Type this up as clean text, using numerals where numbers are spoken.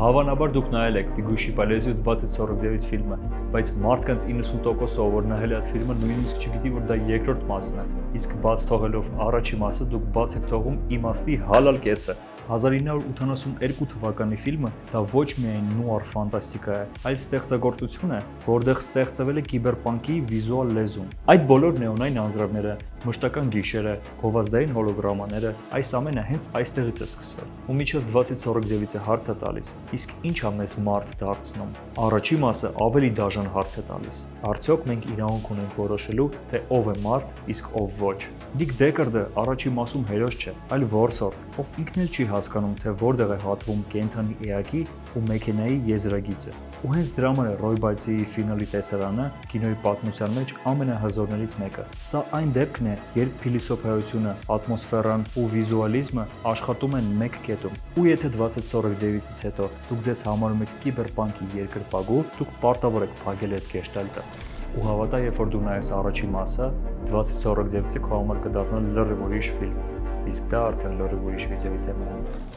Հավանաբար դուք նայել եք Բեգուշի Պալեզիու 2049 ֆիլմը, բայց մարդկանց 90%-ը, ով նայել է այդ ֆիլմը, նույնիսկ չգիտի, որ դա երկրորդ մասն է, իսկ բաց թողելով առաջի մասը, դուք բաց եք թողում իմաստի հալալ կեսը։ 1982 թվականի ֆիլմը դա ոչ միայն նուար ֆանտաստիկա է, այլ ստեղծագործություն է, որտեղ ստեղծվել է կիբերպանկի վիզուալ լեզուն։ Այդ բոլոր նեոնային անձրևները, մշտական գիշերը, գովազդային հոլոգրամաները, այս ամենը հենց այստեղից է սկսվել։ Ու մինչև 2049-ը հարց է տալիս, իսկ ի՞նչ է մեզ մարդ դարձնում։ Առաջի մասը ավելի դաժան հարց է տալիս։ Արդյոք մենք իրավունք ունենք որոշելու, թե ով է մարդ, իսկ ով ոչ։ Դիկ Դեկարդը առաջի մասում հերոս չէ, այլ որսորդ, ով ինքն էլ չի հասկանում, թե որտեղ է հատվում կենդանի էակի ու մեքենայի եզրագիծը։ Ու հենց դրա համար է Ռոյ Բալցիի ֆինալի տեսարանը կինոյի պատմության մեջ ամենահզորներից մեկը։ Սա այն դեպքն է, երբ փիլիսոփայությունը, ատմոսֆերան ու վիզուալիզմը աշխատում են մեկ կետում։ Ու եթե 2049-ից հետո դուք ձեզ համարում եք կիբերպանկի երկրպագու, դուք պարտավոր եք փակել այդ գեշտալտը։ Ու հավատա, երբ որ դու նայես առաջի մասը, 2049-ը քո համար կդառնա լրիվ ուրիշ ֆիլմ։ Իսկ դա արդեն լրիվ ուրիշ վիդեոյի թեմա է։